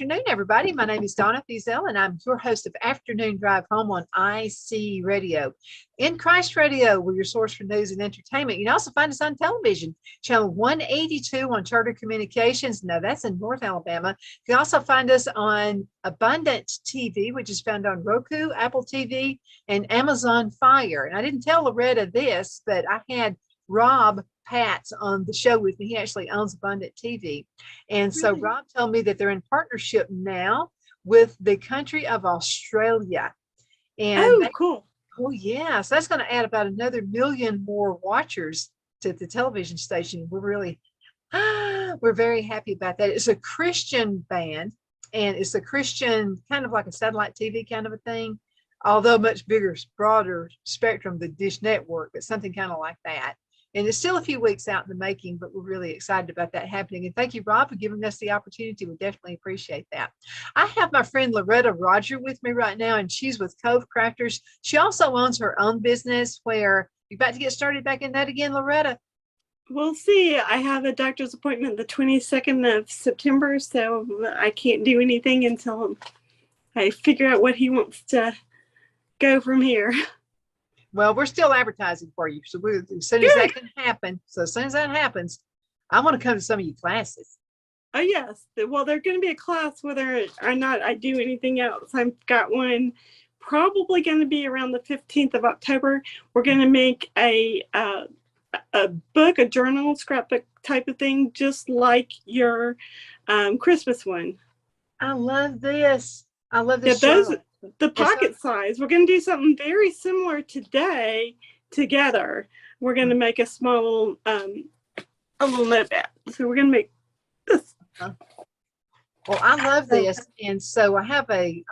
afternoon, everybody. My name is Donna Fiesel, and I'm your host of Afternoon Drive Home on IC Radio. In Christ Radio, we're your source for news and entertainment. You can also find us on television, channel 182 on Charter Communications. Now, that's in North Alabama. You can also find us on Abundant TV, which is found on Roku, Apple TV, and Amazon Fire. And I didn't tell Loretta this, but I had Rob Pat's on the show with me. He actually owns Abundant TV. And so Really? Rob told me that they're in partnership now with the country of Australia. And Cool. oh, yeah. So that's going to add about another million more watchers to the television station. We're very happy about that. It's a Christian band, and it's a Christian, kind of like a satellite TV kind of a thing, although much bigger, broader spectrum than Dish Network, but something kind of like that. And it's still a few weeks out in the making, but we're really excited about that happening. And thank you, Rob, for giving us the opportunity. We definitely appreciate that. I have my friend Loretta Rodger with me right now, and she's with Cove Crafters. She also owns her own business where you're about to get started back in that again, Loretta. We'll see. I have a doctor's appointment the 22nd of September, so I can't do anything until I figure out what he wants to go from here. Well, we're still advertising for you. So as soon as that can happen, I want to come to some of your classes. Oh, yes. Well, there's going to be a class whether or not I do anything else. I've got one probably going to be around the 15th of October. We're going to make a book, a journal, scrapbook type of thing, just like your Christmas one. I love this. I love this. Yeah, the pocket size. We're going to do something very similar today together. We're going to make a small a little notepad. So we're going to make this. Well, I love this, and so I have an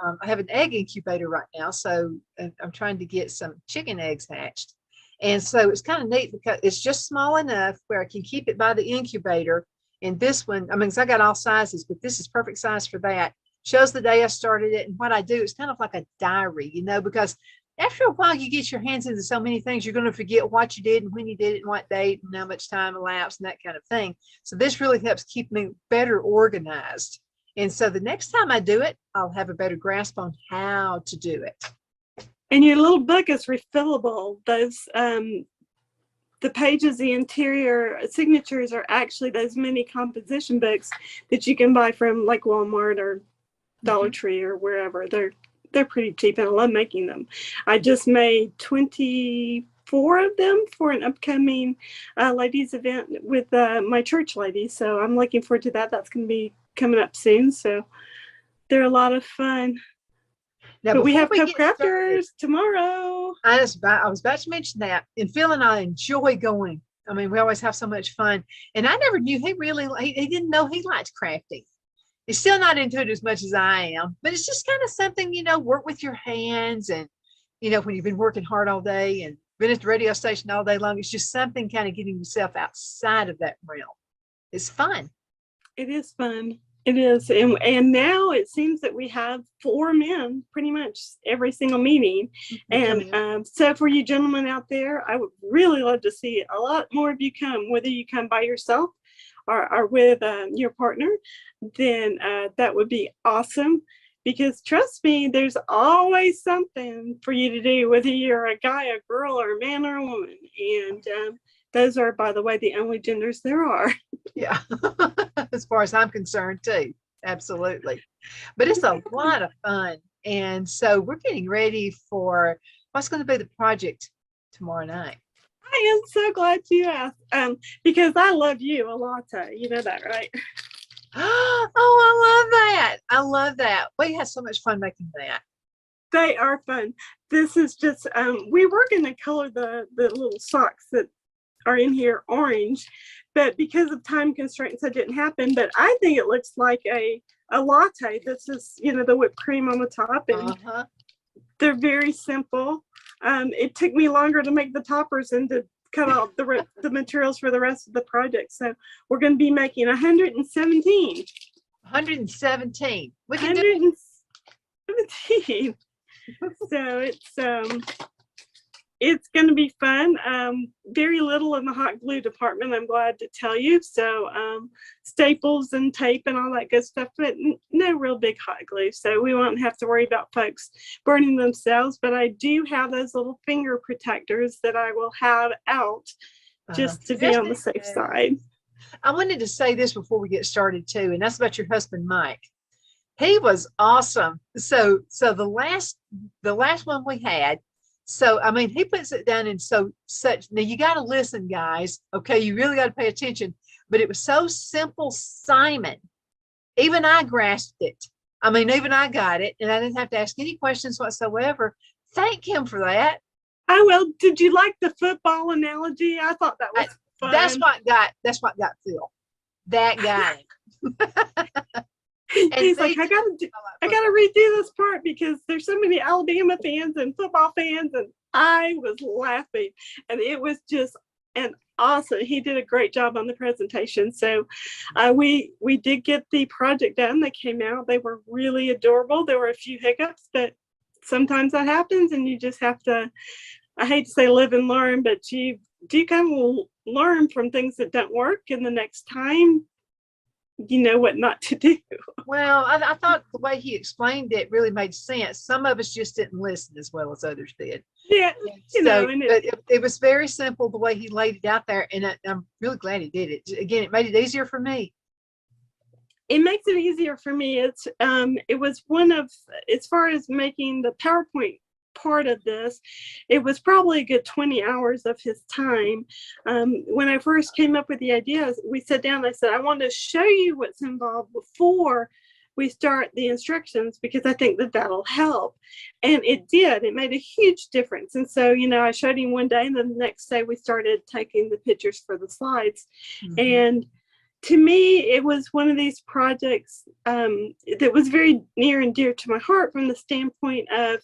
egg incubator right now. So I'm trying to get some chicken eggs hatched, and so it's kind of neat because it's just small enough where I can keep it by the incubator. And this one, I mean, because I got all sizes, but this is perfect size for that. Shows the day I started it and what I do. It's kind of like a diary, because after a while you get your hands into so many things, you're going to forget what you did and when you did it and what date and how much time elapsed and that kind of thing. So this really helps keep me better organized. And so the next time I do it, I'll have a better grasp on how to do it. And your little book is refillable. Those the pages, the interior signatures are actually those mini composition books that you can buy from like Walmart or Dollar Tree or wherever. They're pretty cheap, and I love making them. I just made 24 of them for an upcoming ladies event with my church ladies. So I'm looking forward to that. That's going to be coming up soon. So they're a lot of fun. Now, but we have Cove Crafters tomorrow. I was about to mention that. And Phil and I enjoy going. I mean, we always have so much fun. And I never knew he didn't know he liked crafting. He's still not into it as much as I am, but it's just kind of something, work with your hands. And, when you've been working hard all day and been at the radio station all day long, it's just something kind of getting yourself outside of that realm. It's fun. It is fun. It is. And now it seems that we have 4 men pretty much every single meeting. And so for you gentlemen out there, I would really love to see a lot more of you come, whether you come by yourself or with your partner, then that would be awesome. Because trust me, there's always something for you to do, whether you're a guy, a girl, or a man or a woman. And those are, by the way, the only genders there are. Yeah, as far as I'm concerned, too. Absolutely. But it's a lot of fun. And so we're getting ready for what's going to be the project tomorrow night. I am so glad you asked, because I love you a lot. You know that, right? Oh, I love that. I love that. We had so much fun making that. They are fun. This is just, we were going to color the little socks that are in here orange, but because of time constraints, that didn't happen. But I think it looks like a latte. This is, the whipped cream on the top, and they're very simple. It took me longer to make the toppers and to cut out the materials for the rest of the project. So we're going to be making 117. 117. 117. So it's going to be fun. Very little in the hot glue department, I'm glad to tell you. So staples and tape and all that good stuff, but no real big hot glue. So we won't have to worry about folks burning themselves. But I do have those little finger protectors that I will have out just to be on the safe side. I wanted to say this before we get started too, and that's about your husband, Mike. He was awesome. So the last one we had, so I mean, he puts it down in such, now you got to listen, guys. Okay, you really got to pay attention. But it was so simple, Simon. Even I grasped it. I mean, even I got it, and I didn't have to ask any questions whatsoever. Thank him for that. Oh, well, did you like the football analogy? I thought that was fun. That's what got Phil. That guy. He's like, I gotta redo this part because there's so many Alabama fans and football fans, and I was laughing, and it was just an awesome. He did a great job on the presentation. So we did get the project done. They came out. They were really adorable. There were a few hiccups, but sometimes that happens, and you just have to, I hate to say live and learn, but you do kind of learn from things that don't work, and the next time you know what not to do. Well, I thought the way he explained it really made sense. Some of us just didn't listen as well as others did. Yeah, it was very simple the way he laid it out there, and I'm really glad he did it. Again, it made it easier for me. It makes it easier for me. It was one of, as far as making the PowerPoint part of this, it was probably a good 20 hours of his time. When I first came up with the ideas, we sat down, I said, I want to show you what's involved before we start the instructions, because I think that that'll help. And it did. It made a huge difference. And so, I showed him one day, and then the next day we started taking the pictures for the slides. Mm-hmm. And to me, it was one of these projects that was very near and dear to my heart from the standpoint of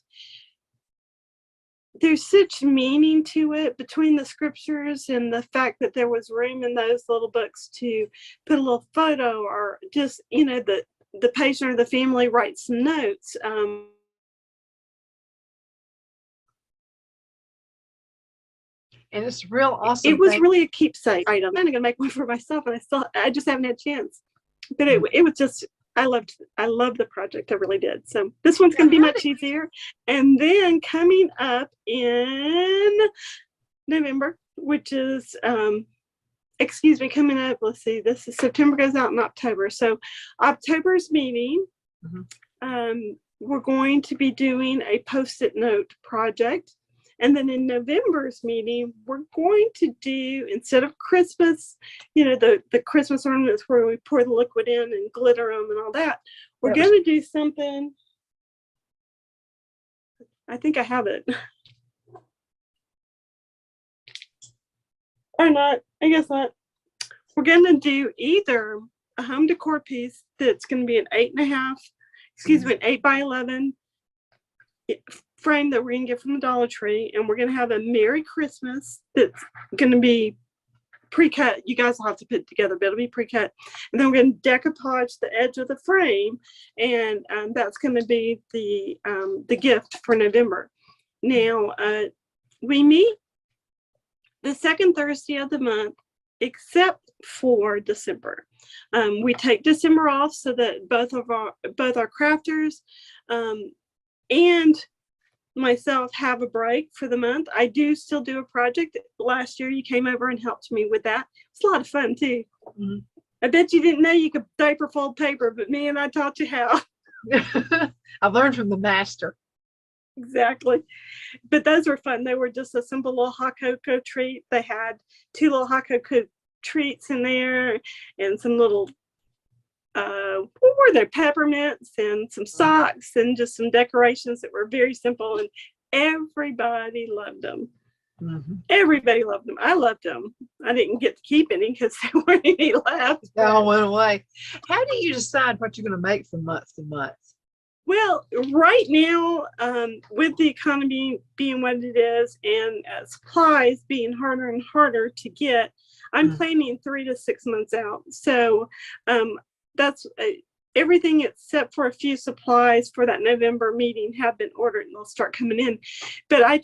there's such meaning to it between the scriptures and the fact that there was room in those little books to put a little photo, or just, the patient or the family writes some notes. And it's real awesome. It was really a keepsake item. I'm going to make one for myself, and I just haven't had a chance. But it was just, I loved the project. I really did. So this one's going to be much easier. And then coming up in November, which is, coming up, let's see, this is September, goes out in October. So October's meeting, we're going to be doing a Post-it note project. And then in November's meeting, we're going to do, instead of Christmas, the Christmas ornaments where we pour the liquid in and glitter them and all that, we're going to do something. I think I have it. Or not, I guess not. We're going to do either a home decor piece that's going to be an 8 by 11 frame that we're going to get from the Dollar Tree, and we're going to have a Merry Christmas that's going to be pre-cut. You guys will have to put it together, but it'll be pre-cut. And then we're going to decoupage the edge of the frame, and that's going to be the gift for November. Now, we meet the second Thursday of the month, except for December. We take December off so that both our crafters and myself have a break for the month. I do still do a project. Last year you came over and helped me with that. It's a lot of fun too. Mm-hmm. I bet you didn't know you could diaper fold paper, but me and I taught you how. I learned from the master. Exactly. But those were fun. They were just a simple little hot cocoa treat. They had 2 little hot cocoa treats in there and some little what were there, peppermints and some socks and just some decorations that were very simple, and everybody loved them. Mm-hmm. Everybody loved them. I loved them. I didn't get to keep any because there weren't any left. They all went away. How do you decide what you're going to make from month to month? Well, right now, with the economy being what it is and supplies being harder and harder to get, I'm planning 3 to 6 months out. So that's everything except for a few supplies for that November meeting have been ordered and they'll start coming in. But I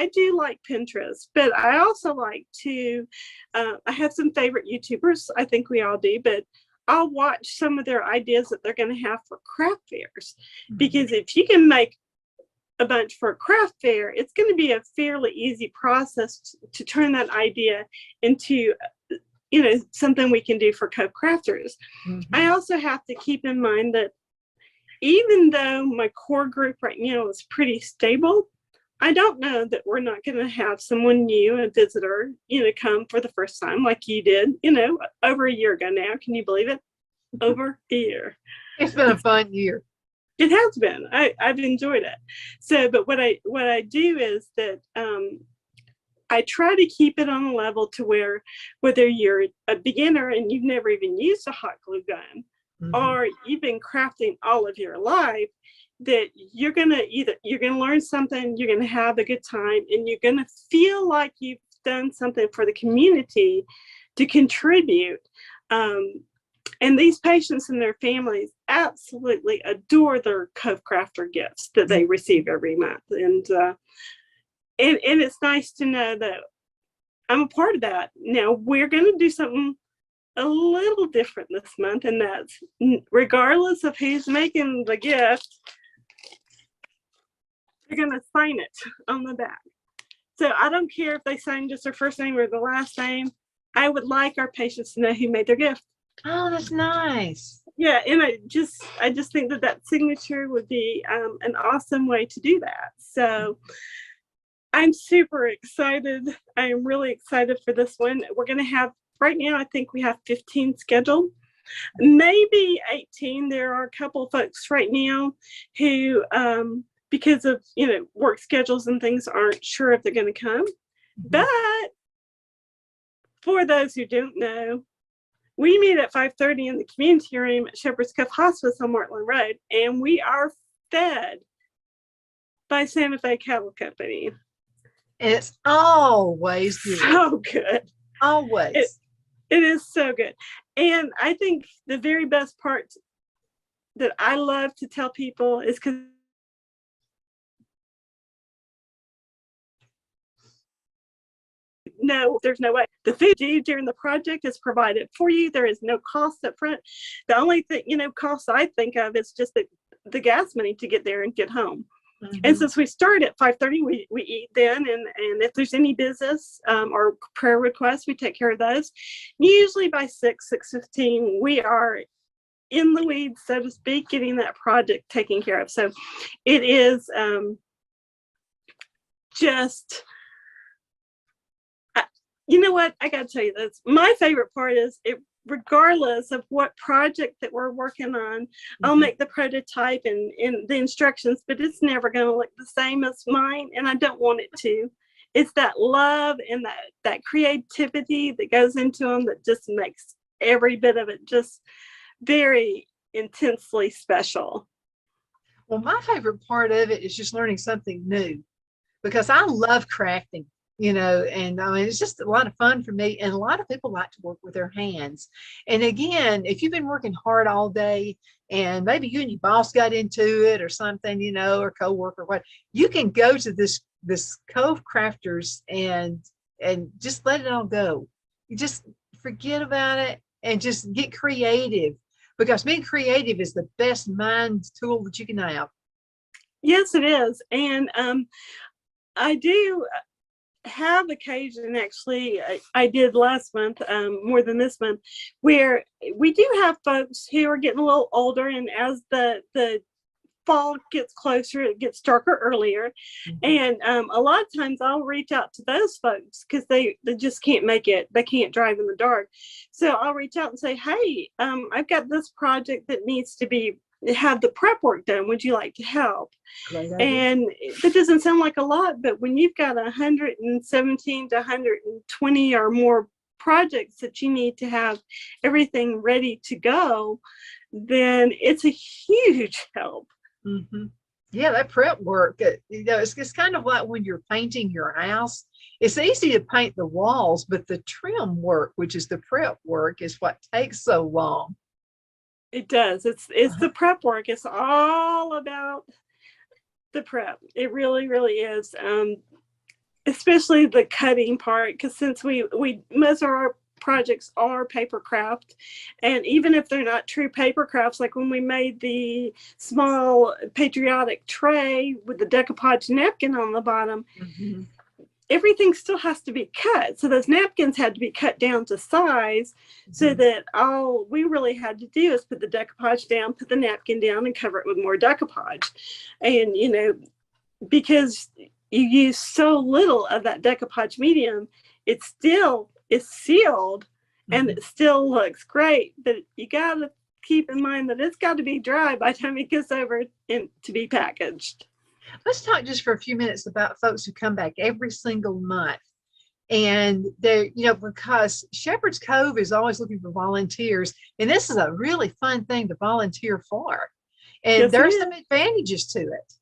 do like Pinterest, but I also like to, I have some favorite YouTubers. I think we all do, but I'll watch some of their ideas that they're going to have for craft fairs, because if you can make a bunch for a craft fair, it's going to be a fairly easy process to turn that idea into, you know, something we can do for co-crafters. I also have to keep in mind that even though my core group right now is pretty stable, I don't know that we're not going to have someone new, a visitor, you know, come for the first time like you did, you know, over a year ago now. Can you believe it? Over a year. It's been a fun year. It has been. I've enjoyed it. So, but what I do is that I try to keep it on a level to where, whether you're a beginner and you've never even used a hot glue gun, or you've been crafting all of your life, that you're gonna learn something, you're gonna have a good time, and you're gonna feel like you've done something for the community to contribute. And these patients and their families absolutely adore their co-crafter gifts that they receive every month. And it's nice to know that I'm a part of that. Now, we're going to do something a little different this month, and that's, regardless of who's making the gift, they're going to sign it on the back. So I don't care if they sign just their first name or the last name. I would like our patients to know who made their gift. Oh, that's nice. Yeah, and I just think that signature would be an awesome way to do that. So I'm super excited. I am really excited for this one. We're going to have, right now, I think we have 15 scheduled, maybe 18. There are a couple of folks right now who, because of, you know, work schedules and things, aren't sure if they're going to come. But for those who don't know, we meet at 5:30 in the community room at Shepherd's Cove Hospice on Martland Road, and we are fed by Santa Fe Cattle Company. And it's always good. So good. Always. It is so good. And I think the very best part that I love to tell people is because no, there's no way. The food you do during the project is provided for you. There is no cost up front. The only thing, you know, cost I think of is just the gas money to get there and get home. And since we start at 5:30, we eat then, and if there's any business or prayer requests, we take care of those. Usually by 6:15, we are in the weeds, so to speak, getting that project taken care of. So it is just, you know what, I got to tell you this. My favorite part is regardless of what project that we're working on, I'll make the prototype and the instructions, but it's never going to look the same as mine, and I don't want it to. It's that love and that creativity that goes into them that just makes every bit of it just very intensely special. Well, my favorite part of it is just learning something new, because I love crafting. You know, and I mean, it's just a lot of fun for me. And a lot of people like to work with their hands. And again, if you've been working hard all day and maybe you and your boss got into it or something, you know, or co-worker, what, you can go to this Cove Crafters and just let it all go. You just forget about it and just get creative, because being creative is the best mind tool that you can have. Yes, it is. And I do have occasion, actually, I did last month, more than this month, where we do have folks who are getting a little older, and as the fall gets closer, it gets darker earlier. And a lot of times I'll reach out to those folks because they just can't make it. They can't drive in the dark. So I'll reach out and say, hey, I've got this project that needs to have the prep work done. Would you like to help? And that doesn't sound like a lot, but when you've got 117 to 120 or more projects that you need to have everything ready to go, then it's a huge help. Yeah, that prep work, you know, it's kind of like when you're painting your house. It's easy to paint the walls, but the trim work, which is the prep work, is what takes so long. It does. It's the prep work. It's all about the prep. It really, really is. Especially the cutting part, because since we most of our projects are paper craft, and even if they're not true paper crafts, like when we made the small patriotic tray with the decoupage napkin on the bottom, Mhm. everything still has to be cut. So those napkins had to be cut down to size, so Mhm. that all we really had to do is put the decoupage down, put the napkin down, and cover it with more decoupage. And because you use so little of that decoupage medium, it still is sealed and Mhm. it still looks great. But you got to keep in mind that it's got to be dry by the time it gets over to be packaged. Let's talk just for a few minutes about folks who come back every single month. And they're, because Shepherd's Cove is always looking for volunteers, and this is a really fun thing to volunteer for. And Yes, it there's is. some advantages to it.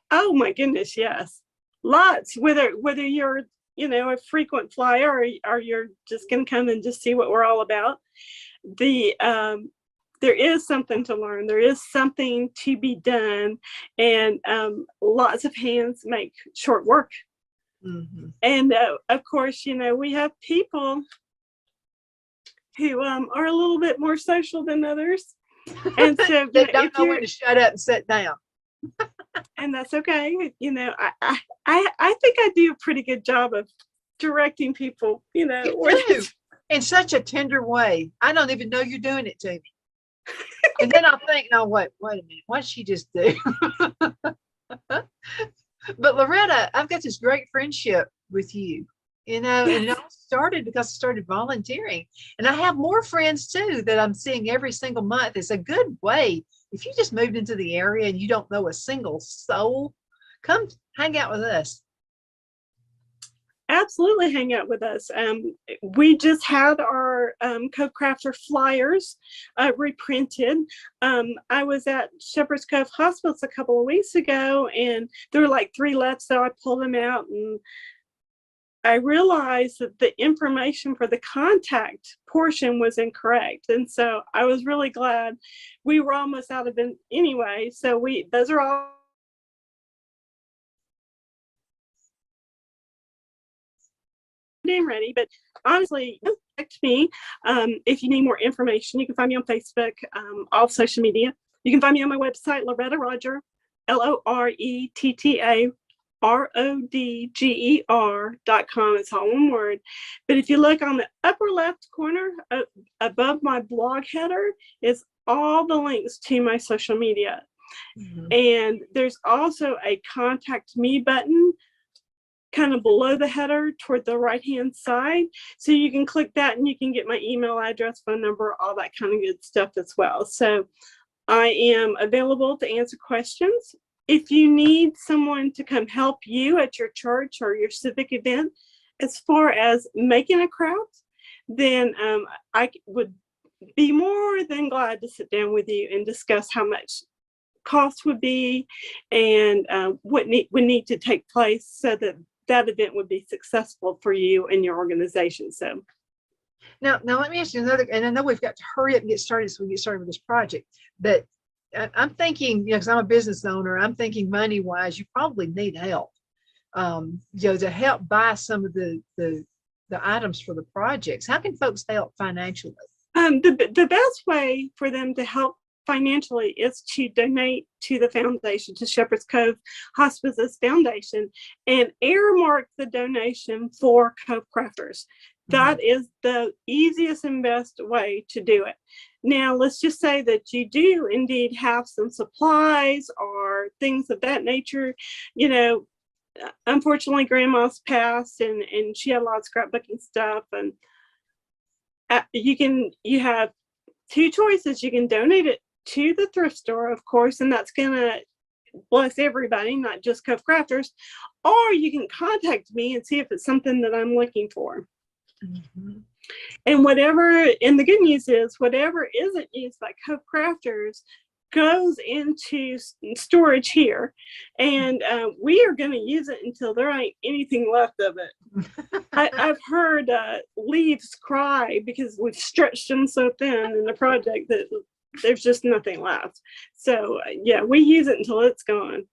Oh my goodness, yes. Lots. Whether you're, a frequent flyer, or you're just going to come and just see what we're all about. There is something to learn. There is something to be done, and lots of hands make short work. Mm-hmm. And of course, we have people who are a little bit more social than others, and so They don't if know you're, when to shut up and sit down. and that's okay. I think I do a pretty good job of directing people. You do, in such a tender way. I don't even know you're doing it to me. And then I'll think, no, wait a minute, what did she just do? But Loretta, I've got this great friendship with you, and it all started because I started volunteering. And I have more friends too that I'm seeing every single month. It's a good way. If you just moved into the area and you don't know a single soul, come hang out with us. Absolutely hang out with us. We just had our Cove Crafter flyers reprinted. I was at Shepherd's Cove Hospice a couple of weeks ago, and there were like 3 left, so I pulled them out, and I realized that the information for the contact portion was incorrect. And so I was really glad. We were almost out of it anyway, so those are all damn ready. But honestly, contact me if you need more information. You can find me on Facebook, all social media. You can find me on my website, Loretta Rodger, LORETTA It's all one word. But if you look on the upper left corner above my blog header, is all the links to my social media. Mm-hmm. And there's also a contact me button kind of below the header toward the right hand side, so you can click that and you can get my email address, phone number, all that kind of good stuff as well. So I am available to answer questions. If you need someone to come help you at your church or your civic event as far as making a craft, then I would be more than glad to sit down with you and discuss how much cost would be and what would need to take place so that event would be successful for you and your organization. So now let me ask you another, and I know we've got to hurry up and get started so we get started with this project, but I'm thinking, because I'm a business owner, I'm thinking money wise, you probably need help, to help buy some of the items for the projects. How can folks help financially? The best way for them to help financially is to donate to the foundation, to Shepherd's Cove Hospice's foundation, and earmark the donation for Cove Crafters. That is the easiest and best way to do it. Now, let's just say that you do indeed have some supplies or things of that nature. Unfortunately, Grandma's passed, and she had a lot of scrapbooking stuff, and you have 2 choices. You can donate it to the thrift store, of course, and that's gonna bless everybody, not just Cove Crafters, or you can contact me and see if it's something that I'm looking for. Mm-hmm. And the good news is whatever isn't used by Cove Crafters goes into storage here, and we are going to use it until there ain't anything left of it. I've heard leaves cry because we've stretched them so thin in the project that there's just nothing left. So yeah, we use it until it's gone.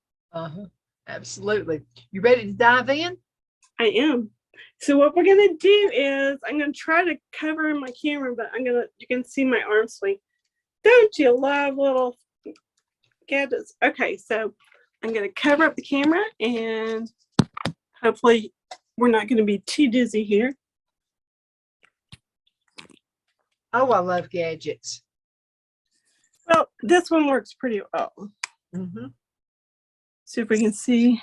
Absolutely. You ready to dive in? I am. So what we're gonna do is I'm gonna try to cover my camera, but you can see my arm swing. Don't you love little gadgets? Okay, so I'm gonna cover up the camera and hopefully we're not gonna be too dizzy here. Oh, I love gadgets. Well, this one works pretty well. See if we can see.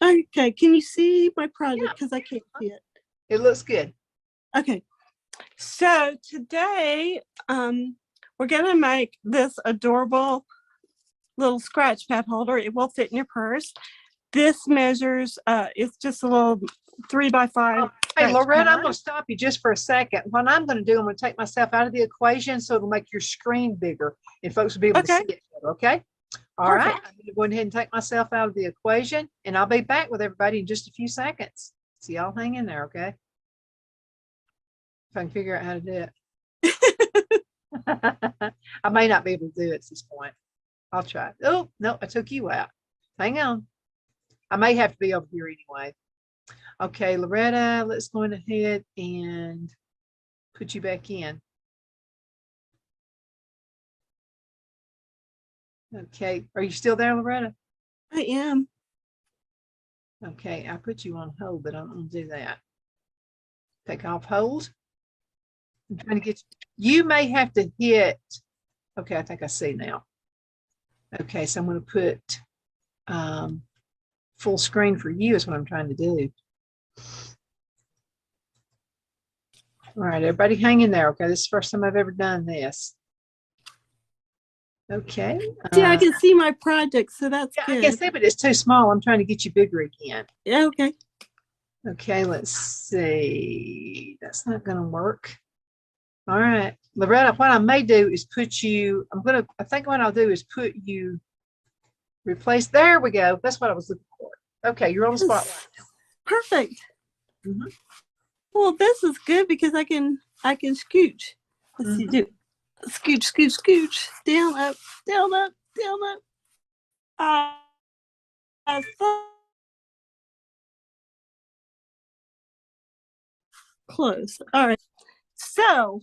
Okay, can you see my project? Because I can't see it. It looks good. Okay, so today we're gonna make this adorable little scratch pad holder. It will fit in your purse. This measures, it's just a little 3x5. Hey, Loretta, I'm going to stop you just for a second. What I'm going to do, I'm going to take myself out of the equation so it'll make your screen bigger and folks will be able to see it better, okay? All right, I'm going to go ahead and take myself out of the equation and I'll be back with everybody in just a few seconds. So y'all hang in there, okay? If I can figure out how to do it. I may not be able to do it at this point. I'll try. Oh, no, I took you out. Hang on. I may have to be over here anyway. Okay, Loretta, let's go ahead and put you back in. Okay, are you still there, Loretta? I am. Okay, I put you on hold, but I'm going to do that. Take off hold. I'm trying to get you may have to hit. Okay, I think I see now. Okay, so I'm going to put full screen for you is what I'm trying to do. All right, everybody hang in there. Okay, this is the first time I've ever done this. Okay. Yeah, I can see my project, so that's good. I can see, but it's too small. I'm trying to get you bigger again. Yeah, okay. Okay, let's see. That's not going to work. All right, Loretta, what I may do is put you, I think what I'll do is put you, replace, there we go. That's what I was looking for. Okay, you're on the spotlight now. Perfect. Well, this is good because I can scooch. Let's see, do scooch, scooch, scooch, down, up, down, up, down, up. Close. All right. So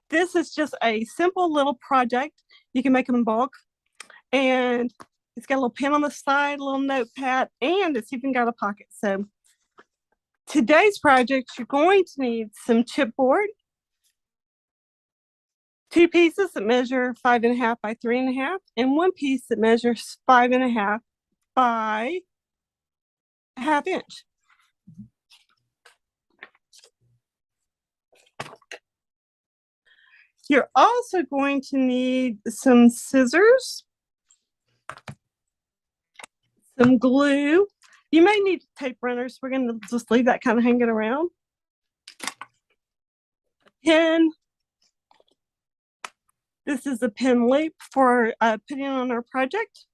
this is just a simple little project. You can make them in bulk, and it's got a little pen on the side, a little notepad, and it's even got a pocket. So today's project, you're going to need some chipboard, 2 pieces that measure 5.5 by 3.5, and 1 piece that measures 5.5 by 1/2 inch. You're also going to need some scissors, some glue. You may need tape runners. We're going to just leave that kind of hanging around. A pen. This is a pen loop for putting on our project.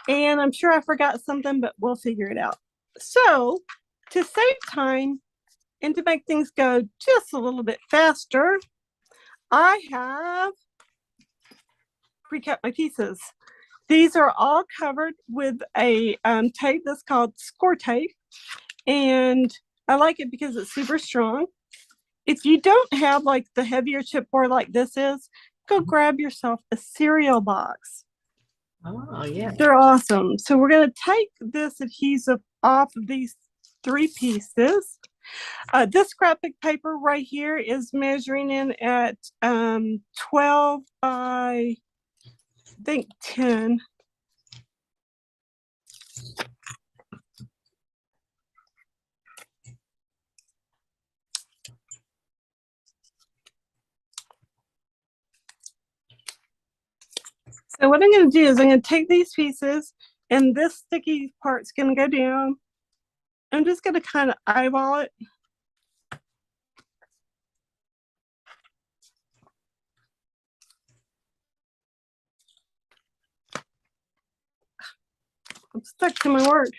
And I'm sure I forgot something, but we'll figure it out. So to save time and to make things go just a little bit faster, I have pre-cut my pieces. These are all covered with a tape that's called score tape, and I like it because it's super strong. If you don't have like the heavier chipboard like this is, go grab yourself a cereal box. Oh, yeah. They're awesome. So we're going to take this adhesive off of these 3 pieces. This graphic paper right here is measuring in at 12 by, I think, 10. So what I'm going to do is I'm going to take these pieces, and this sticky part's going to go down. I'm just going to kind of eyeball it. I'm stuck to my work.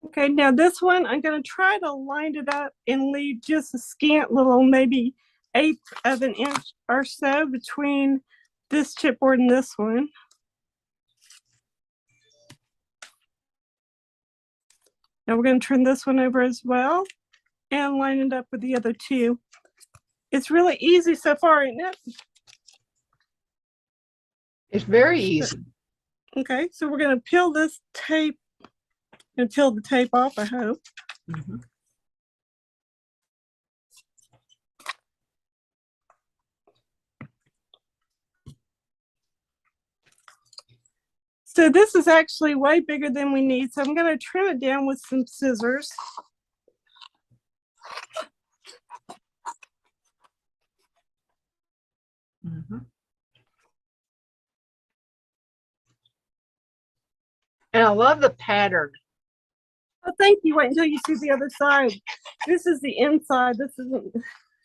Okay, now this one, I'm going to try to line it up and leave just a scant little, maybe 1/8 of an inch or so between this chipboard and this one. Now we're going to turn this one over as well and line it up with the other two. It's really easy so far, isn't it? It's very easy. Okay, so we're going to peel this tape and peel the tape off, I hope. Mhm. So this is actually way bigger than we need. So I'm going to trim it down with some scissors. Mhm. And I love the pattern. Oh, thank you. Wait until you see the other side. This is the inside. This isn't.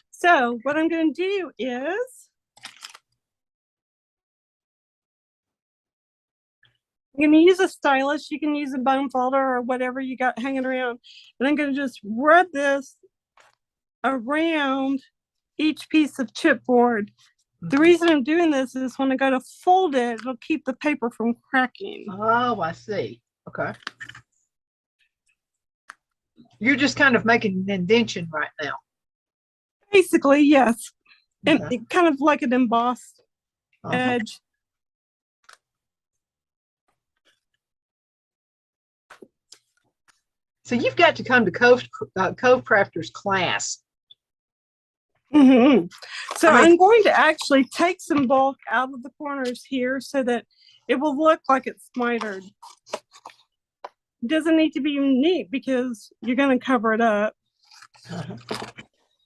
So what I'm going to do is I'm going to use a stylus. You can use a bone folder or whatever you got hanging around. And I'm going to just rub this around each piece of chipboard. The reason I'm doing this is when I go to fold it, it'll keep the paper from cracking. Oh, I see. Okay. You're just kind of making an indentation right now. Basically, yes. And Okay. kind of like an embossed Uh-huh. edge. So you've got to come to Cove Crafters class. Mm-hmm. So I mean, I'm going to actually take some bulk out of the corners here so that it will look like it's mitered. It doesn't need to be neat because you're going to cover it up. uh-huh.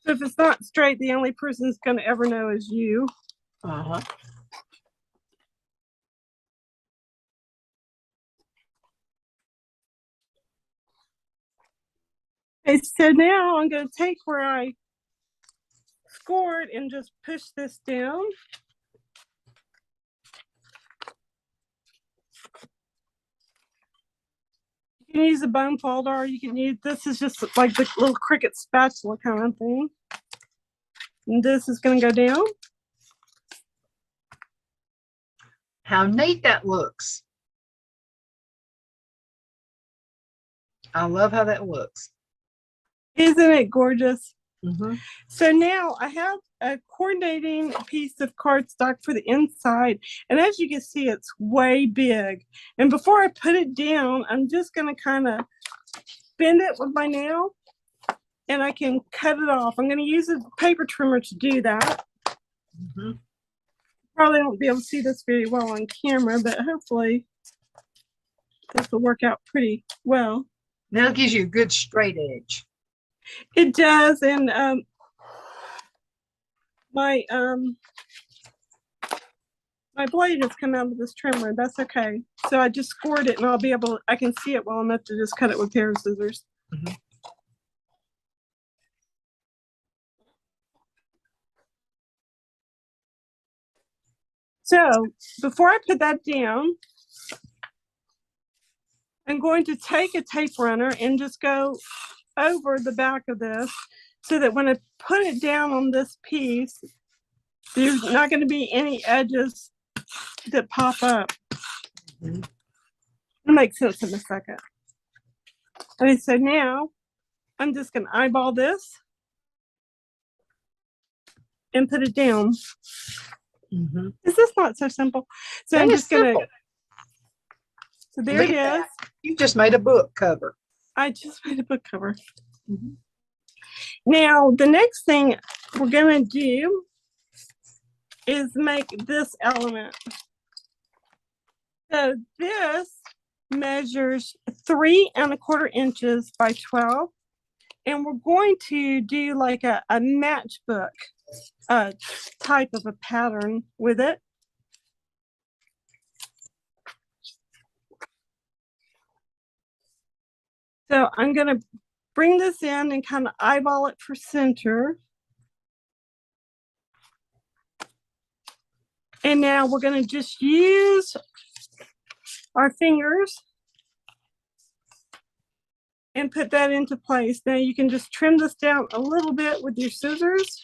So if it's not straight, the only person that's going to ever know is you. Uh-huh. Okay, so now I'm going to take where I scored and just push this down. You can use a bone folder, or you can use, this is just like the little Cricut spatula kind of thing. And this is going to go down. How neat that looks. I love how that looks. Isn't it gorgeous? Mm-hmm. So now I have a coordinating piece of cardstock for the inside. And as you can see, it's way big. And before I put it down, I'm just going to kind of bend it with my nail and I can cut it off. I'm going to use a paper trimmer to do that. Mm-hmm. Probably won't be able to see this very well on camera, but hopefully this will work out pretty well. Now it gives you a good straight edge. It does, and my blade has come out of this trimmer. That's okay. So I just scored it, and I'll be able. I can see it well enough to just cut it with a pair of scissors. Mm-hmm. So before I put that down, I'm going to take a tape runner and just go over the back of this so that when I put it down on this piece, there's not going to be any edges that pop up. Mm-hmm. It'll make sense in a second. Okay, so now I'm just going to eyeball this and put it down. Mm-hmm. Is this not so simple? So That I'm is just going to, simple. so there Look it at is. that. You just made a book cover. I just made a book cover. Mm-hmm. Now, the next thing we're going to do is make this element. So this measures 3 1/4 inches by 12. And we're going to do like a matchbook type of a pattern with it. So I'm going to bring this in and kind of eyeball it for center. And now we're going to just use our fingers and put that into place. Now you can just trim this down a little bit with your scissors.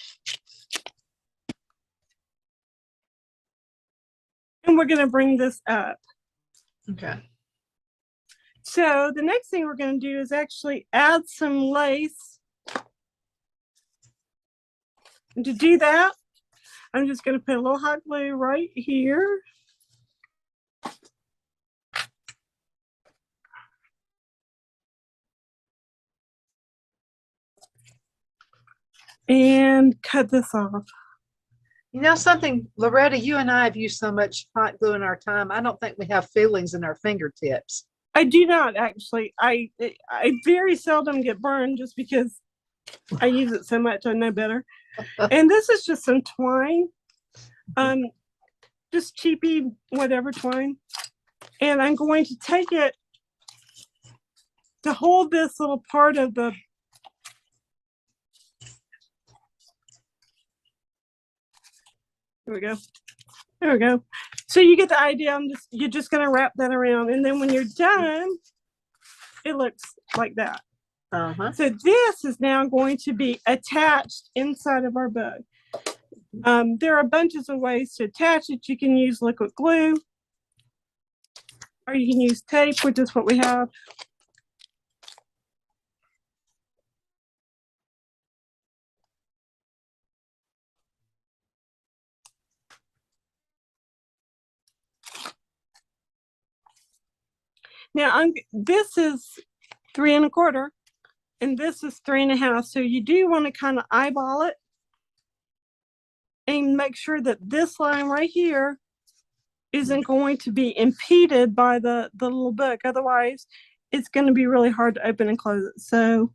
And we're going to bring this up. Okay. So the next thing we're going to do is actually add some lace. And to do that, I'm just going to put a little hot glue right here. And cut this off. You know something, Loretta, you and I have used so much hot glue in our time. I don't think we have feelings in our fingertips. I do not actually. I very seldom get burned just because I use it so much. I know better. And this is just some twine, just cheapy whatever twine. And I'm going to take it to hold this little part of the. There we go. There we go. So you get the idea. You're just going to wrap that around. And then when you're done, it looks like that. So this is now going to be attached inside of our book. There are bunches of ways to attach it. You can use liquid glue, or you can use tape, which is what we have. Now, this is 3 1/4, and this is 3 1/2. So you do want to kind of eyeball it and make sure that this line right here isn't going to be impeded by the little book. Otherwise, it's going to be really hard to open and close it. So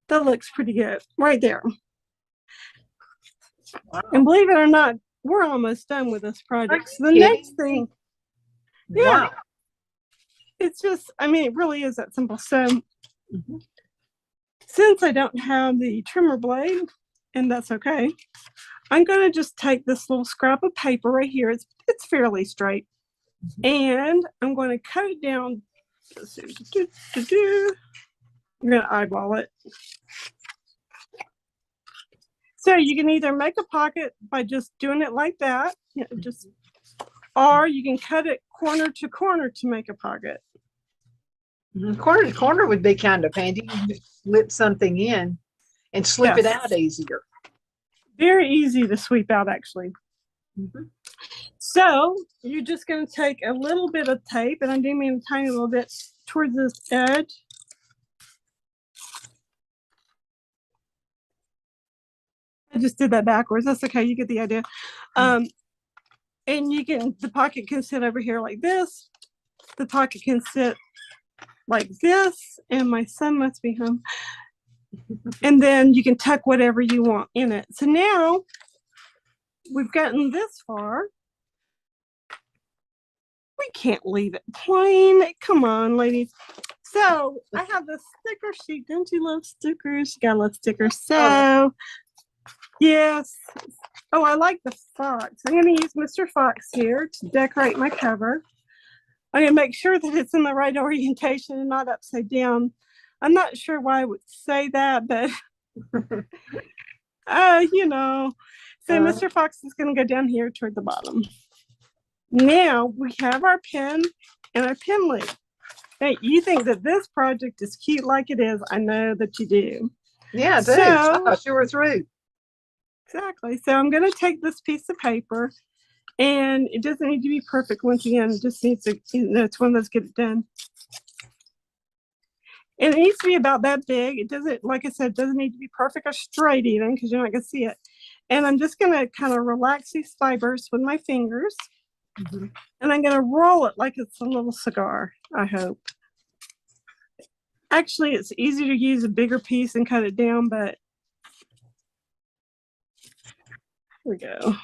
that looks pretty good right there. Wow. And believe it or not, we're almost done with this project. So the next thing, yeah. Wow. It's just, I mean, it really is that simple. So since I don't have the trimmer blade, and that's okay, I'm going to just take this little scrap of paper right here. It's fairly straight. And I'm going to cut it down. I'm going to eyeball it. So you can either make a pocket by just doing it like that, or you can cut it corner to corner to make a pocket. Corner to corner would be kind of handy. You just slip something in and slip it out easier. Very easy to sweep out, actually. So you're just going to take a little bit of tape, and I'm doing a tiny little bit towards this edge. I just did that backwards. That's okay. You get the idea. And the pocket can sit over here like this. The pocket can sit like this, and my son must be home. And then you can tuck whatever you want in it. So now we've gotten this far. We can't leave it plain. Come on, ladies. So I have this sticker sheet. Don't you love stickers? You gotta love stickers. So yes. Oh, I like the fox. I'm going to use Mr. Fox here to decorate my cover. I'm going to make sure that it's in the right orientation and not upside down. I'm not sure why I would say that, but you know. So Mr. Fox is going to go down here toward the bottom. Now we have our pen and our pen leaf. Hey, you think that this project is cute like it is. I know that you do. Yeah, I do. I thought you were through. Exactly. So I'm going to take this piece of paper, and it doesn't need to be perfect. Once again, it just needs to, it's one of those get it done. And it needs to be about that big. It doesn't, like I said, doesn't need to be perfect or straight even, because you're not going to see it. And I'm just going to kind of relax these fibers with my fingers. And I'm going to roll it like it's a little cigar, I hope. Actually, it's easy to use a bigger piece and cut it down, but here we go.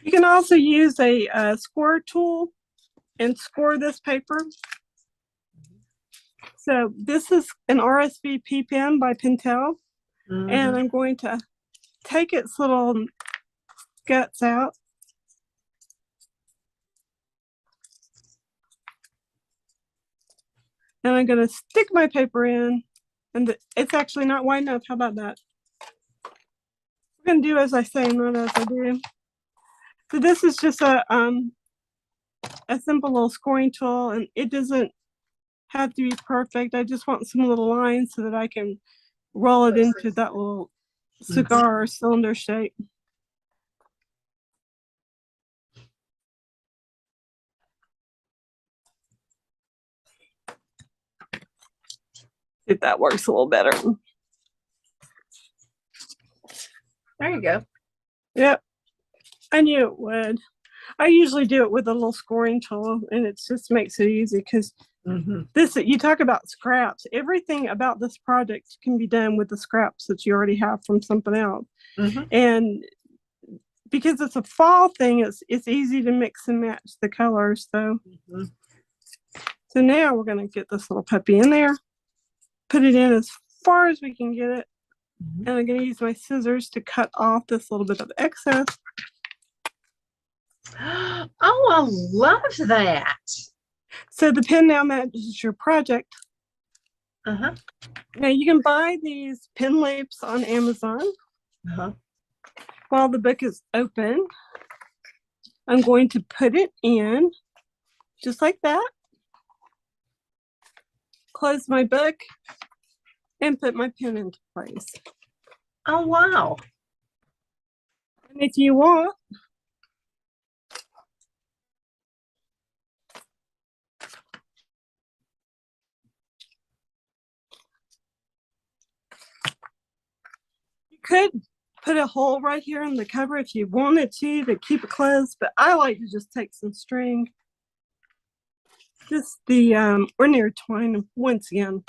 You can also use a score tool and score this paper. So this is an RSVP pen by Pentel, and I'm going to take its little guts out. And I'm going to stick my paper in, and it's actually not wide enough. How about that? I'm going to do as I say, not as I do. So this is just a simple little scoring tool, and it doesn't have to be perfect. I just want some little lines so that I can roll it into that little cigar or cylinder shape. If that works a little better. There you go. Yep. I knew it would. I usually do it with a little scoring tool, and it just makes it easy because this, you talk about scraps. Everything about this project can be done with the scraps that you already have from something else. And because it's a fall thing, it's easy to mix and match the colors. So, so now we're going to get this little puppy in there, put it in as far as we can get it. And I'm going to use my scissors to cut off this little bit of excess. Oh, I love that. So the pen now matches your project. Now you can buy these pen loops on Amazon. While the book is open, I'm going to put it in just like that. Close my book and put my pen into place. Oh, wow. And if you want, you could put a hole right here in the cover if you wanted to keep it closed, but I like to just take some string, just the ordinary twine once again.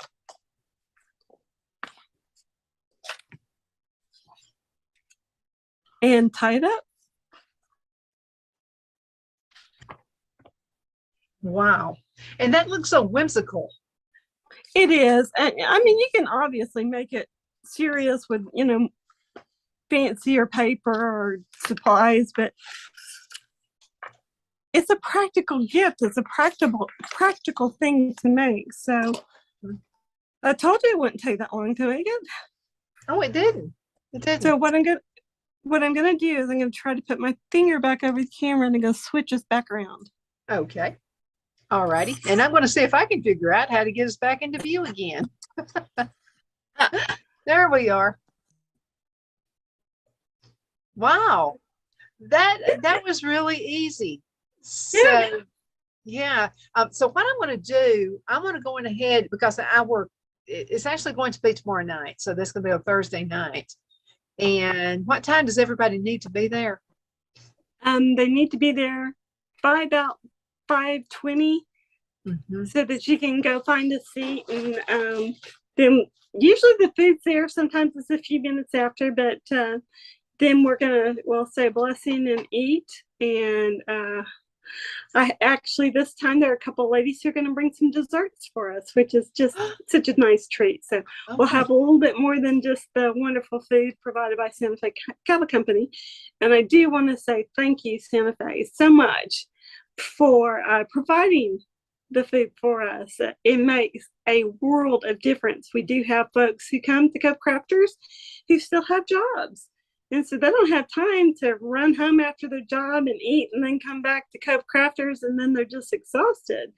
And tie it up. Wow. And that looks so whimsical. It is. And I mean, you can obviously make it serious with, you know, fancier paper or supplies, but it's a practical gift. It's a practical thing to make. So I told you it wouldn't take that long to make it. Oh, it didn't. It didn't. So what I'm gonna do is I'm gonna try to put my finger back over the camera and I'm gonna switch us back around. Okay. All righty. And I'm going to see if I can figure out how to get us back into view again. There we are. Wow. That was really easy. So yeah. So what I'm going to do, I'm going to go in ahead because I work, it's actually going to be tomorrow night. So that's going to be a Thursday night. And what time does everybody need to be there? They need to be there by about 5:20 so that you can go find a seat, and then usually the food's there. Sometimes it's a few minutes after, but then we're gonna say a blessing and eat. And I actually this time there are a couple of ladies who are gonna bring some desserts for us, which is just such a nice treat. So we'll have a little bit more than just the wonderful food provided by Santa Fe Cattle Company. And I do want to say thank you, Santa Fe, so much for providing the food for us. It makes a world of difference. We do have folks who come to Cove Crafters who still have jobs, and so they don't have time to run home after their job and eat and then come back to Cove Crafters, and then they're just exhausted.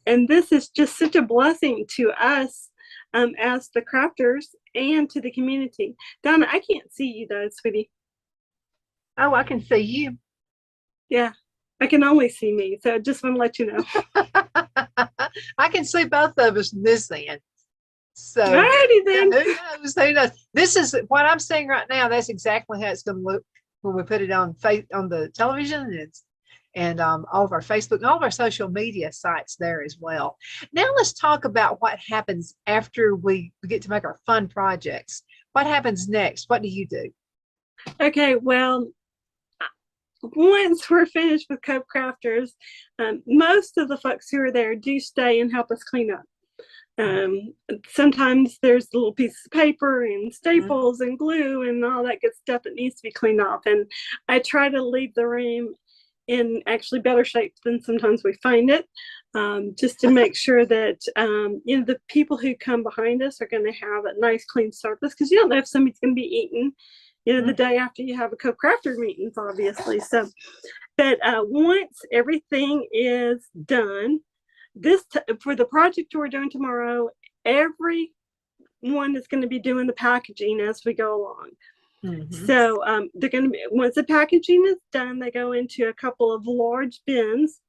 And this is just such a blessing to us as the crafters and to the community. Donna, I can't see you though, sweetie. Oh, I can see you. Yeah. I can only see me, so I just want to let you know. I can see both of us in this end. So alrighty then. Who knows? Who knows? This is what I'm seeing right now. That's exactly how it's going to look when we put it on the television and all of our Facebook and all of our social media sites there as well. Now let's talk about what happens after we get to make our fun projects. What happens next? What do you do? Okay, well, once we're finished with Cove Crafters, most of the folks who are there do stay and help us clean up. Sometimes there's little pieces of paper and staples and glue and all that good stuff that needs to be cleaned off. And I try to leave the room in actually better shape than sometimes we find it. just to make sure that, the people who come behind us are going to have a nice clean surface, because you don't know if somebody's going to be eating, the day after you have a co-crafter meetings, obviously. So, but once everything is done, for the project we're doing tomorrow, everyone is going to be doing the packaging as we go along. So they're going to be, once the packaging is done, they go into a couple of large bins,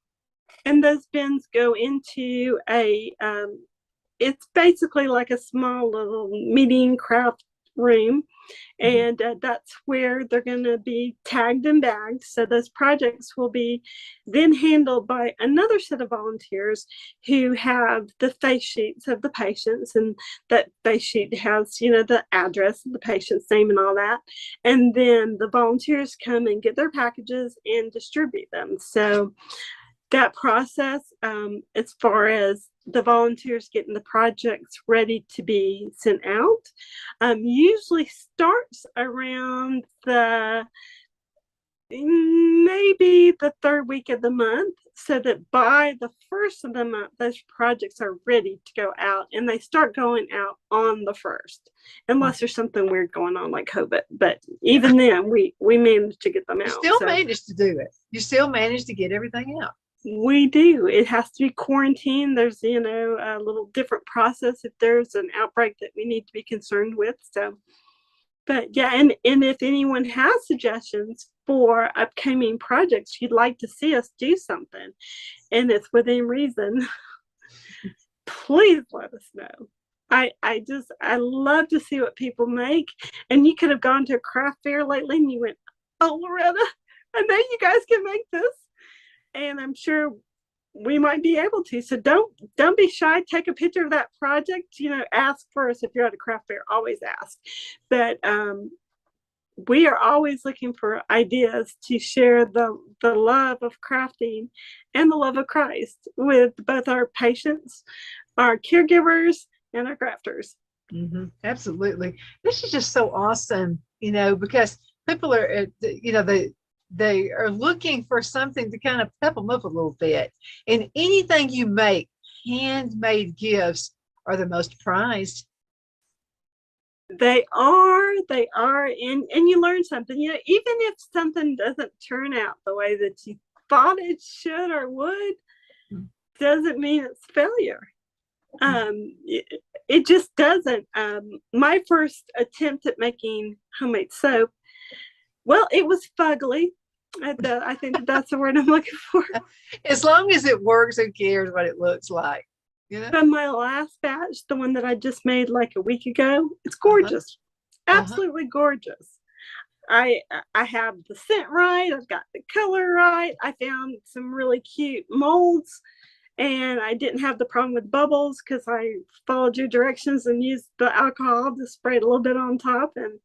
and those bins go into it's basically like a small little meeting craft room. And that's where they're going to be tagged and bagged. So those projects will be then handled by another set of volunteers who have the face sheets of the patients, and that face sheet has, the address of the patient's name and all that. And then the volunteers come and get their packages and distribute them. So that process, as far as the volunteers getting the projects ready to be sent out, usually starts around maybe the third week of the month, so that by the first of the month, those projects are ready to go out, and they start going out on the first, unless there's something weird going on like COVID. But even then, we managed to get them out. You still managed to do it. You still managed to get everything out. We do. It has to be quarantined. There's, a little different process if there's an outbreak that we need to be concerned with. So, but yeah, and if anyone has suggestions for upcoming projects you'd like to see us do something, and it's within reason, please let us know. I love to see what people make. And you could have gone to a craft fair lately and you went, "Oh, Loretta, I know you guys can make this." And I'm sure we might be able to. So don't be shy. Take a picture of that project. Ask first if you're at a craft fair. Always ask. But we are always looking for ideas to share the love of crafting and the love of Christ with both our patients, our caregivers, and our crafters. Absolutely. This is just so awesome, because people are, they are looking for something to kind of pep them up a little bit. And anything you make, handmade gifts are the most prized. They are, and you learn something. Even if something doesn't turn out the way that you thought it should or would, doesn't mean it's failure. It just doesn't. My first attempt at making homemade soap, well, it was fugly. I think that's the word I'm looking for. As long as it works, who cares what it looks like? But my last batch, the one that I just made like a week ago, it's gorgeous. Absolutely gorgeous. I have the scent right. I've got the color right. I found some really cute molds, and I didn't have the problem with bubbles because I followed your directions and used the alcohol to spray it a little bit on top, and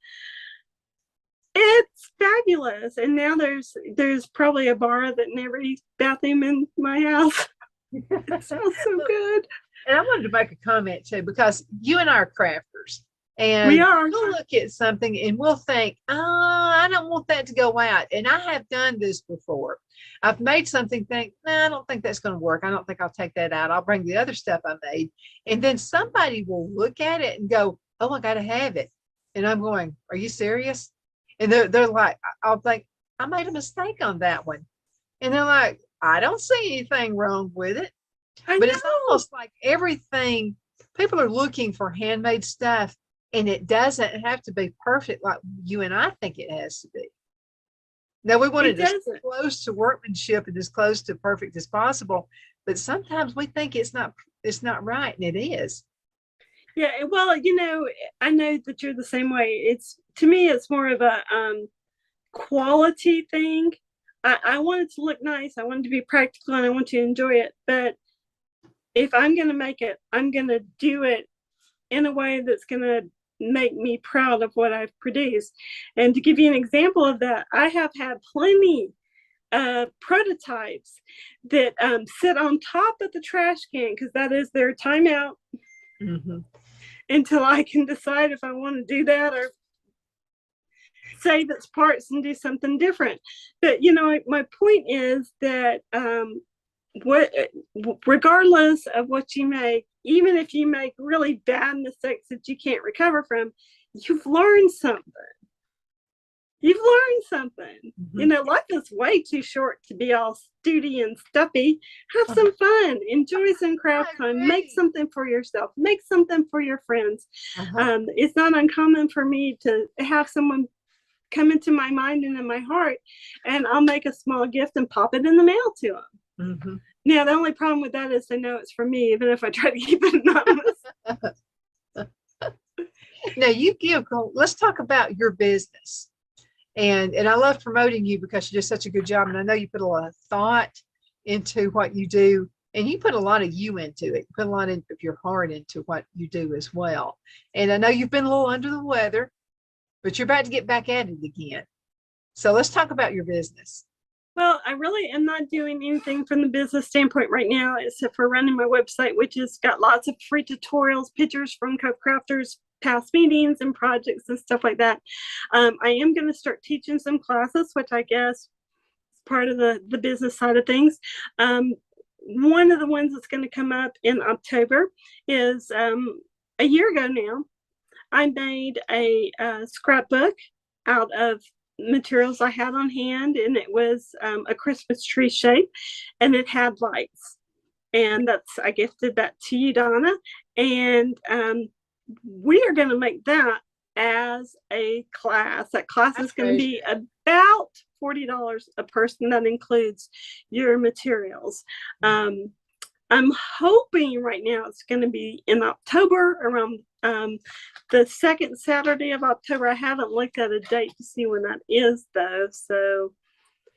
it's fabulous. And now there's probably a bar of it in every bathroom in my house. It smells so good. And I wanted to make a comment too, because you and I are crafters, and we are. We'll look at something and we'll think, "Oh, I don't want that to go out." And I have done this before. I've made something, think, "No, I don't think that's going to work. I don't think I'll take that out. I'll bring the other stuff I made." And then somebody will look at it and go, "Oh, I got to have it." And I'm going, "Are you serious?" And they're like, I'll think, "I made a mistake on that one." And they're like, "I don't see anything wrong with it." But it's almost like everything, people are looking for handmade stuff, and it doesn't have to be perfect like you and I think it has to be. Now, we want it as close to workmanship and as close to perfect as possible, but sometimes we think it's not right, and it is. Yeah, well, I know that you're the same way. To me, it's more of a quality thing. I want it to look nice. I want it to be practical, and I want to enjoy it. But if I'm going to make it, I'm going to do it in a way that's going to make me proud of what I've produced. And to give you an example of that, I have had plenty of prototypes that sit on top of the trash can, because that is their timeout, until I can decide if I want to do that or save its parts and do something different. But my point is that what, regardless of what you make, even if you make really bad mistakes that you can't recover from, you've learned something. You've learned something. Mm-hmm. You know, life is way too short to be all stutty and stuffy. Have some fun. Enjoy some craft fun. Make something for yourself. Make something for your friends. It's not uncommon for me to have someone come into my mind and in my heart, and I'll make a small gift and pop it in the mail to them. Mm-hmm. Now, the only problem with that is they know it's from me, even if I try to keep it anonymous. Now let's talk about your business. And I love promoting you because you do such a good job. And I know you put a lot of thought into what you do, and you put a lot of you into it. You put a lot of your heart into what you do as well. And I know you've been a little under the weather, but you're about to get back at it again. So let's talk about your business. Well, I really am not doing anything from the business standpoint right now, except for running my website, which has got lots of free tutorials, pictures from co-crafters, past meetings and projects and stuff like that. I am going to start teaching some classes, which I guess is part of the business side of things. One of the ones that's going to come up in October is a year ago now, I made a scrapbook out of materials I had on hand, and it was a Christmas tree shape, and it had lights. And I gifted that to you, Donna. And we are going to make that as a class. That class is going to be about $40 a person. That includes your materials. I'm hoping right now it's going to be in October, around the second Saturday of October. I haven't looked at a date to see when that is, though. So,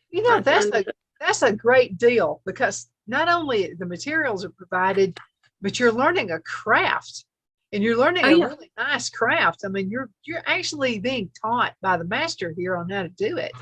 you know, that's a great deal, because not only the materials are provided, but you're learning a craft, and you're learning a really nice craft. I mean, you're actually being taught by the master here on how to do it.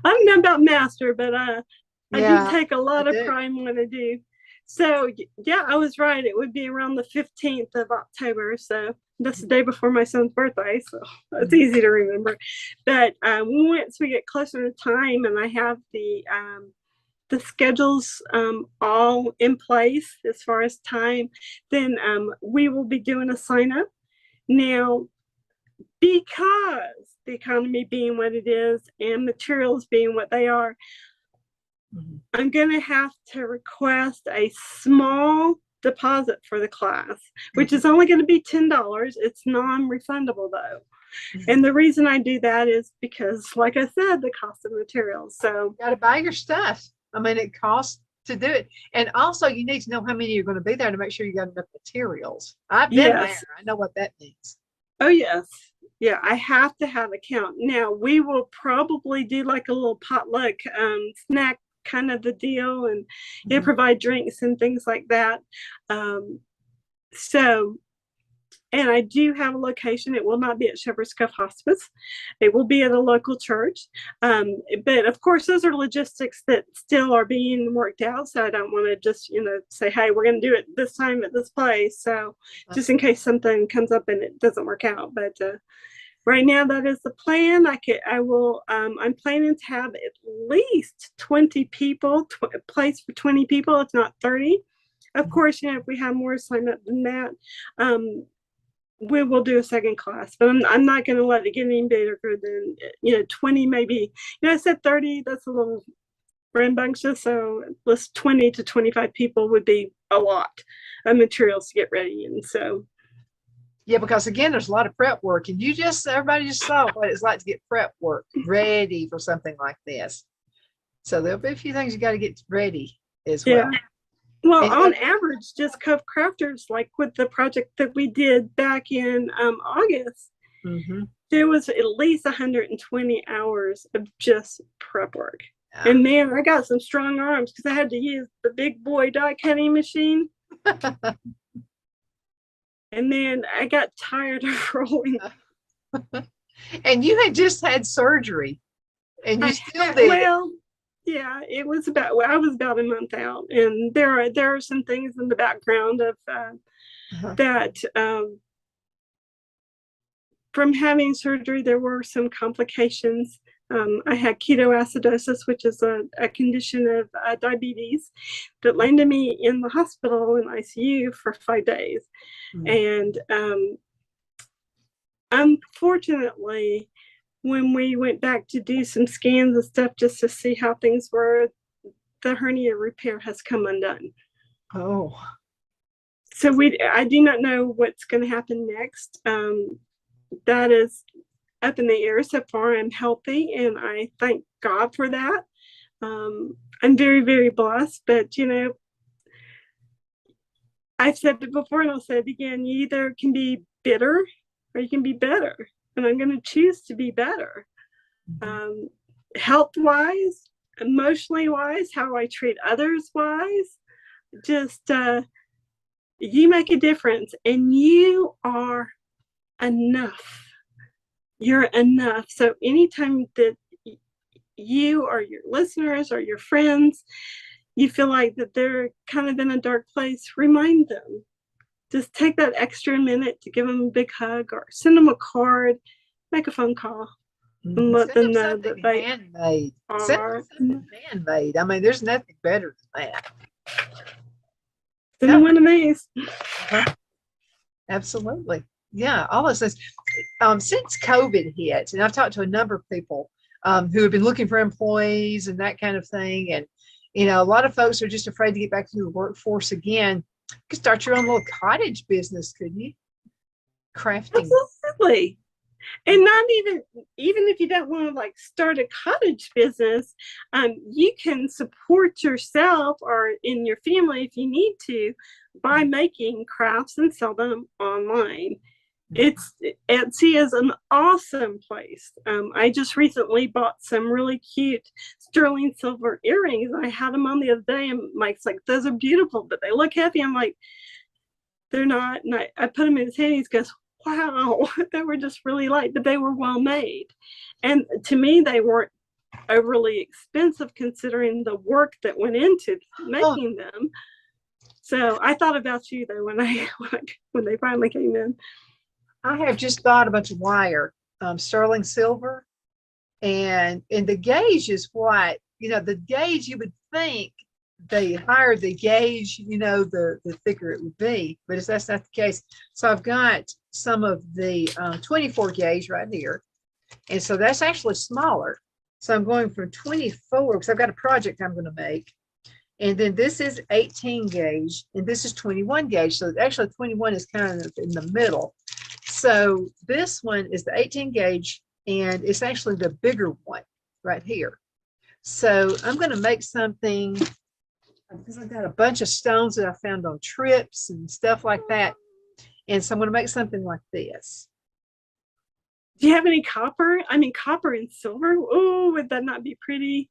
I don't know about master, but I do take a lot of pride in what I do. So yeah, I was right. It would be around the 15th of October. So that's the day before my son's birthday. So it's easy to remember. But once we get closer to time and I have the schedules all in place as far as time, then we will be doing a sign up. Now, because the economy being what it is and materials being what they are, I'm going to have to request a small deposit for the class, which is only going to be $10. It's non-refundable, though. And the reason I do that is because, like I said, the cost of materials. So you got to buy your stuff. I mean, it costs to do it. And also, you need to know how many you're going to be there to make sure you got enough materials. I've been there. I know what that means. Oh, yes. Yeah, I have to have a count. Now, we will probably do like a little potluck snack kind of the deal, and provide drinks and things like that. So, and I do have a location. It will not be at Shepherd's Cove Hospice. It will be at a local church. But of course, those are logistics that still are being worked out. So I don't want to just, say, hey, we're going to do it this time at this place. So just in case something comes up and it doesn't work out. But right now, that is the plan. I'm planning to have at least 20 people, a place for 20 people, if not 30. Of course, if we have more sign up than that, we will do a second class, but I'm not going to let it get any bigger than, 20 maybe. I said 30, that's a little rambunctious. So let's 20 to 25 people would be a lot of materials to get ready. And so. Yeah, because again, there's a lot of prep work, and everybody just saw what it's like to get prep work ready for something like this. So there'll be a few things you got to get ready as well. Well, on average, just Cove Crafters, like with the project that we did back in August, there was at least 120 hours of just prep work. Yeah. And man, I got some strong arms because I had to use the big boy die cutting machine. And then I got tired of rolling. And you had just had surgery, and you still did. Well, yeah, I was about a month out, and there are some things in the background of that. From having surgery, there were some complications I had ketoacidosis, which is a condition of diabetes that landed me in the hospital in ICU for 5 days. And unfortunately, when we went back to do some scans and stuff just to see how things were, the hernia repair has come undone. Oh. So I do not know what's going to happen next. That is up in the air. So far, I'm healthy, and I thank God for that. I'm very, very blessed. But, you know, I've said it before and I'll say it again. You either can be bitter or you can be better. And I'm going to choose to be better. Health-wise, emotionally wise, how I treat others wise, just you make a difference, and you are enough. You're enough. So anytime that you or your listeners or your friends, you feel like that they're kind of in a dark place, remind them. Just take that extra minute to give them a big hug or send them a card, make a phone call, and let them know that they handmade. are. Send them something handmade. I mean, there's nothing better than that. Send them one of these. Absolutely. Yeah, all those things. Since COVID hit, and I've talked to a number of people who have been looking for employees and that kind of thing. And, you know, a lot of folks are just afraid to get back to the workforce again. You could start your own little cottage business, couldn't you? Crafting. Absolutely. And not even if you don't want to like start a cottage business, you can support yourself or in your family if you need to by making crafts and sell them online. Etsy is an awesome place. I just recently bought some really cute sterling silver earrings. I had them on the other day, and Mike's like, "Those are beautiful, but they look heavy." I'm like, "They're not." And I put them in his hand. He goes, "Wow, they were just really light, but they were well made." And to me, they weren't overly expensive considering the work that went into making them. So I thought about you though when they finally came in. I have just bought a bunch of wire, sterling silver, and the gauge is what, you know, the gauge you would think the higher the gauge, you know, the thicker it would be, but that's not the case. So I've got some of the 24 gauge right here, and so that's actually smaller. So I'm going from 24 because I've got a project I'm going to make. And then this is 18 gauge, and this is 21 gauge. So actually 21 is kind of in the middle. So this one is the 18 gauge, and it's actually the bigger one right here. So I'm going to make something because I've got a bunch of stones that I found on trips and stuff like that. And so I'm going to make something like this. Do you have any copper? I mean, copper and silver. Oh, would that not be pretty?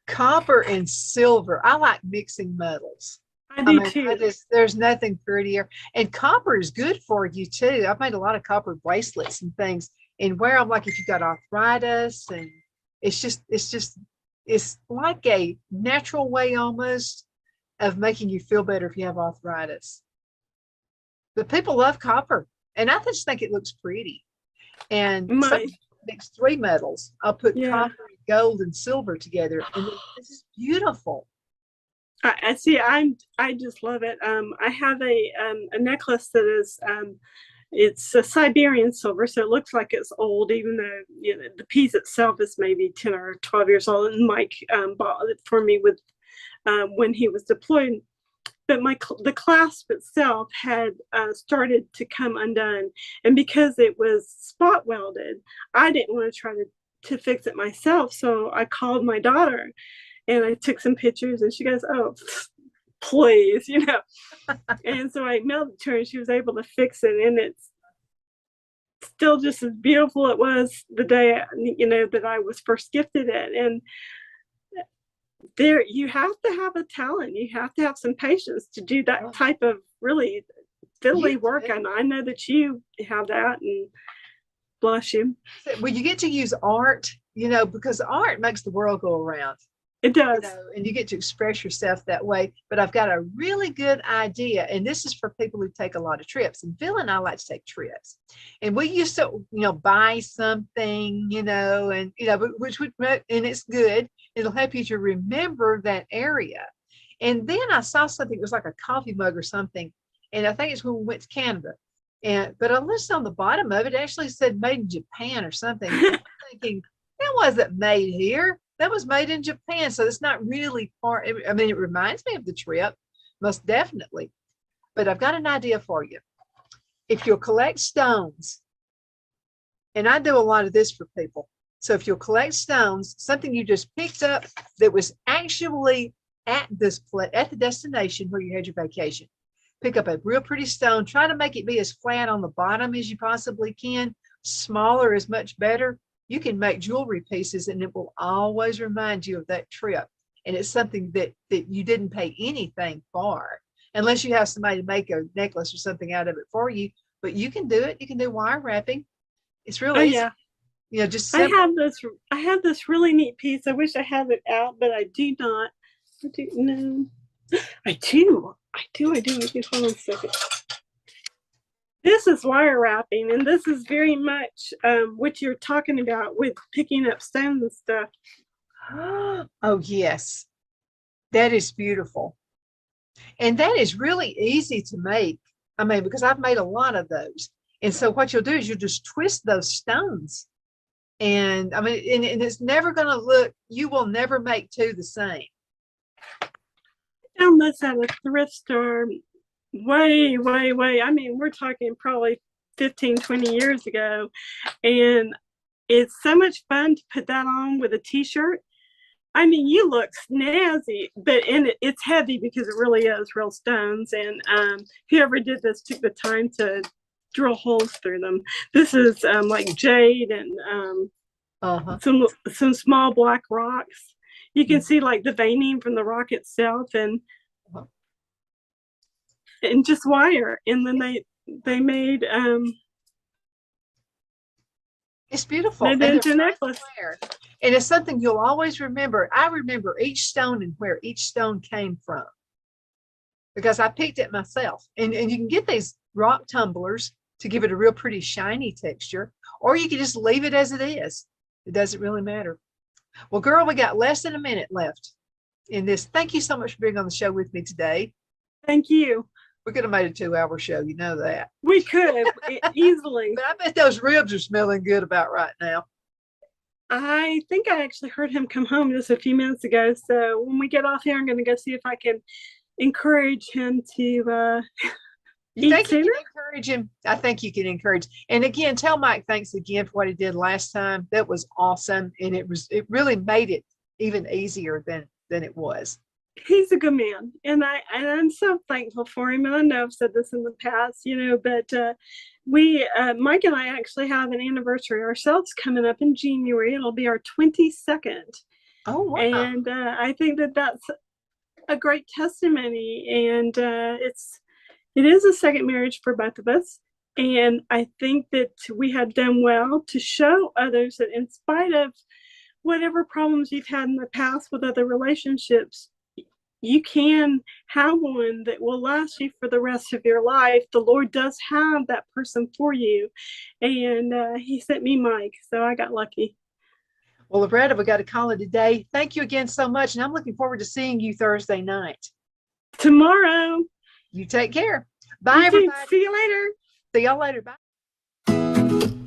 Copper and silver. I like mixing metals. I do too. There's nothing prettier. And copper is good for you too. I've made a lot of copper bracelets and things. And where I'm like, if you've got arthritis, and it's like a natural way almost of making you feel better if you have arthritis. But people love copper, and I just think it looks pretty. And mix 3 metals. I'll put copper, gold, and silver together, and this is beautiful. I see. I just love it. I have a necklace that is it's a Siberian silver, so it looks like it's old, even though, you know, the piece itself is maybe 10 or 12 years old. And Mike bought it for me with when he was deployed. But the clasp itself had started to come undone, and because it was spot welded, I didn't want to try to fix it myself. So I called my daughter, and I took some pictures, and she goes, "Oh, please," you know. And so I mailed it to her, and she was able to fix it, and it's still just as beautiful it was the day, you know, that I was first gifted it. And there, you have to have a talent. You have to have some patience to do that type of really fiddly work. And I know that you have that, and bless you. Well, you get to use art, you know, because art makes the world go around. It does. And you get to express yourself that way. But I've got a really good idea, and this is for people who take a lot of trips. And Phil and I like to take trips, and we used to, buy something, and which would, and it's good. It'll help you to remember that area. And then I saw something. It was like a coffee mug or something, and I think it's when we went to Canada. But I listened on the bottom of it. It actually said made in Japan or something. I'm thinking that wasn't made here. That was made in Japan. So it's not really far. I mean, it reminds me of the trip, most definitely. But I've got an idea for you. If you'll collect stones, and I do a lot of this for people. So if you'll collect stones, something you just picked up that was actually at the destination where you had your vacation. Pick up a real pretty stone. Try to make it be as flat on the bottom as you possibly can. Smaller is much better. You can make jewelry pieces, and it will always remind you of that trip. And it's something that you didn't pay anything for, unless you have somebody to make a necklace or something out of it for you. But you can do it. You can do wire wrapping. It's really easy. Yeah. Just simple. I have this really neat piece. I wish I had it out, but I do not. I do. No. I do. Hold on a second. This is wire wrapping, and this is very much what you're talking about with picking up stones and stuff. Oh, yes. That is beautiful. And that is really easy to make. I mean, because I've made a lot of those. And so what you'll do is you'll just twist those stones. And I mean, and it's never going to look, you will never make two the same. I found this at a thrift store way. I mean, we're talking probably 15, 20 years ago. And it's so much fun to put that on with a t-shirt. I mean, you look snazzy, but it's heavy because it really is real stones. And whoever did this took the time to drill holes through them. This is like jade and some small black rocks. You can see like the veining from the rock itself, and just wire. And then they made it's beautiful. They made a necklace. And it's something you'll always remember. I remember each stone and where each stone came from, because I picked it myself. And you can get these rock tumblers to give it a real pretty shiny texture, or you can just leave it as it is. It doesn't really matter. Well, girl, we got less than a minute left in this. Thank you so much for being on the show with me today. Thank you. We could have made a 2-hour show, you know that. We could easily. But I bet those ribs are smelling good about right now. I think I actually heard him come home just a few minutes ago. So when we get off here, I'm going to go see if I can encourage him to You think you can encourage him? I think you can encourage. And again, tell Mike thanks again for what he did last time. That was awesome. And it really made it even easier than it was. He's a good man, and I'm so thankful for him. And I know I've said this in the past, but we Mike and I actually have an anniversary ourselves coming up in January. It'll be our 22nd. Oh, wow. And I think that's a great testimony, and it is a second marriage for both of us. And I think that we have done well to show others that in spite of whatever problems you've had in the past with other relationships, you can have one that will last you for the rest of your life. The Lord does have that person for you. And he sent me Mike, so I got lucky. Well, Loretta, we got to call it a day. Thank you again so much. And I'm looking forward to seeing you Thursday night. Tomorrow. You take care. Bye, everybody. See you later. See y'all later. Bye.